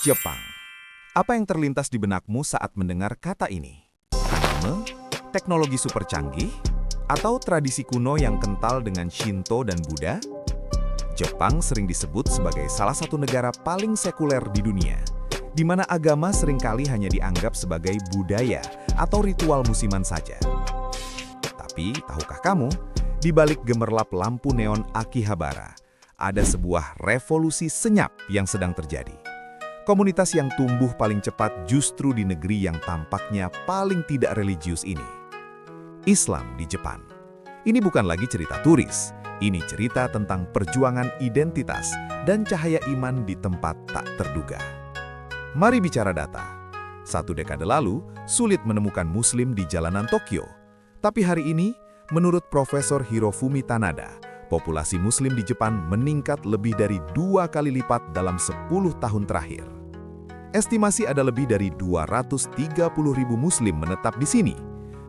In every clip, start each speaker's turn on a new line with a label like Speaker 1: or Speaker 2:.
Speaker 1: Jepang. Apa yang terlintas di benakmu saat mendengar kata ini? Anime, teknologi super canggih, atau tradisi kuno yang kental dengan Shinto dan Buddha? Jepang sering disebut sebagai salah satu negara paling sekuler di dunia, di mana agama seringkali hanya dianggap sebagai budaya atau ritual musiman saja. Tapi, tahukah kamu, di balik gemerlap lampu neon Akihabara, ada sebuah revolusi senyap yang sedang terjadi. Komunitas yang tumbuh paling cepat justru di negeri yang tampaknya paling tidak religius ini. Islam di Jepang. Ini bukan lagi cerita turis, ini cerita tentang perjuangan identitas dan cahaya iman di tempat tak terduga. Mari bicara data. 1 dekade lalu, sulit menemukan Muslim di jalanan Tokyo. Tapi hari ini, menurut Profesor Hirofumi Tanada, populasi Muslim di Jepang meningkat lebih dari 2 kali lipat dalam 10 tahun terakhir. Estimasi ada lebih dari 230.000 Muslim menetap di sini.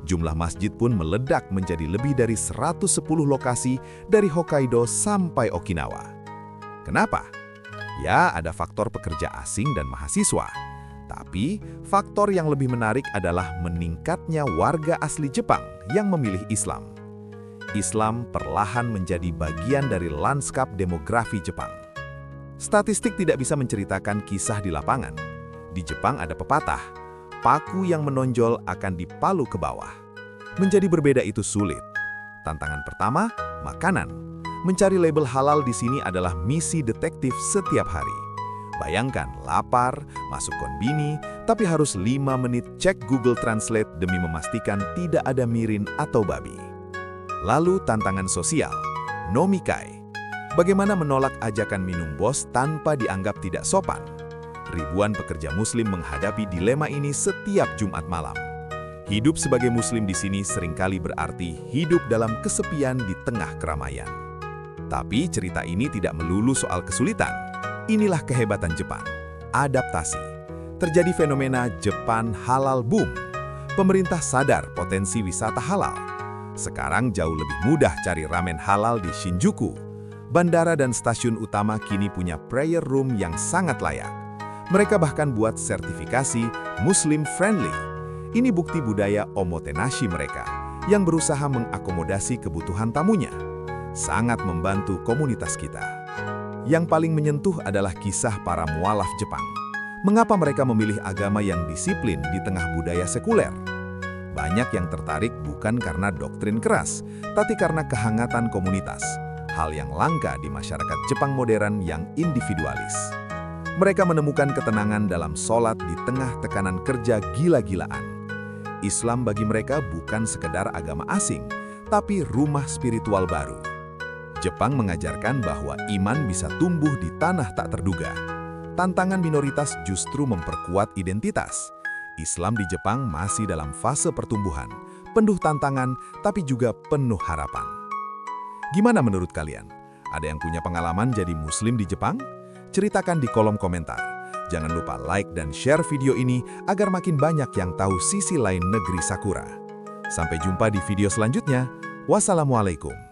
Speaker 1: Jumlah masjid pun meledak menjadi lebih dari 110 lokasi dari Hokkaido sampai Okinawa. Kenapa? Ya, ada faktor pekerja asing dan mahasiswa. Tapi, faktor yang lebih menarik adalah meningkatnya warga asli Jepang yang memilih Islam. Islam perlahan menjadi bagian dari lanskap demografi Jepang. Statistik tidak bisa menceritakan kisah di lapangan. Di Jepang ada pepatah, paku yang menonjol akan dipalu ke bawah. Menjadi berbeda itu sulit. Tantangan pertama, makanan. Mencari label halal di sini adalah misi detektif setiap hari. Bayangkan, lapar, masuk konbini, tapi harus 5 menit cek Google Translate demi memastikan tidak ada mirin atau babi. Lalu tantangan sosial, nomikai. Bagaimana menolak ajakan minum bos tanpa dianggap tidak sopan? Ribuan pekerja Muslim menghadapi dilema ini setiap Jumat malam. Hidup sebagai Muslim di sini seringkali berarti hidup dalam kesepian di tengah keramaian. Tapi cerita ini tidak melulu soal kesulitan. Inilah kehebatan Jepang. Adaptasi. Terjadi fenomena Jepang halal boom. Pemerintah sadar potensi wisata halal. Sekarang jauh lebih mudah cari ramen halal di Shinjuku. Bandara dan stasiun utama kini punya prayer room yang sangat layak. Mereka bahkan buat sertifikasi Muslim friendly. Ini bukti budaya omotenashi mereka yang berusaha mengakomodasi kebutuhan tamunya. Sangat membantu komunitas kita. Yang paling menyentuh adalah kisah para mualaf Jepang. Mengapa mereka memilih agama yang disiplin di tengah budaya sekuler? Banyak yang tertarik bukan karena doktrin keras, tapi karena kehangatan komunitas. Hal yang langka di masyarakat Jepang modern yang individualis. Mereka menemukan ketenangan dalam sholat di tengah tekanan kerja gila-gilaan. Islam bagi mereka bukan sekedar agama asing, tapi rumah spiritual baru. Jepang mengajarkan bahwa iman bisa tumbuh di tanah tak terduga. Tantangan minoritas justru memperkuat identitas. Islam di Jepang masih dalam fase pertumbuhan, penuh tantangan, tapi juga penuh harapan. Gimana menurut kalian? Ada yang punya pengalaman jadi Muslim di Jepang? Ceritakan di kolom komentar. Jangan lupa like dan share video ini agar makin banyak yang tahu sisi lain negeri Sakura. Sampai jumpa di video selanjutnya. Wassalamualaikum.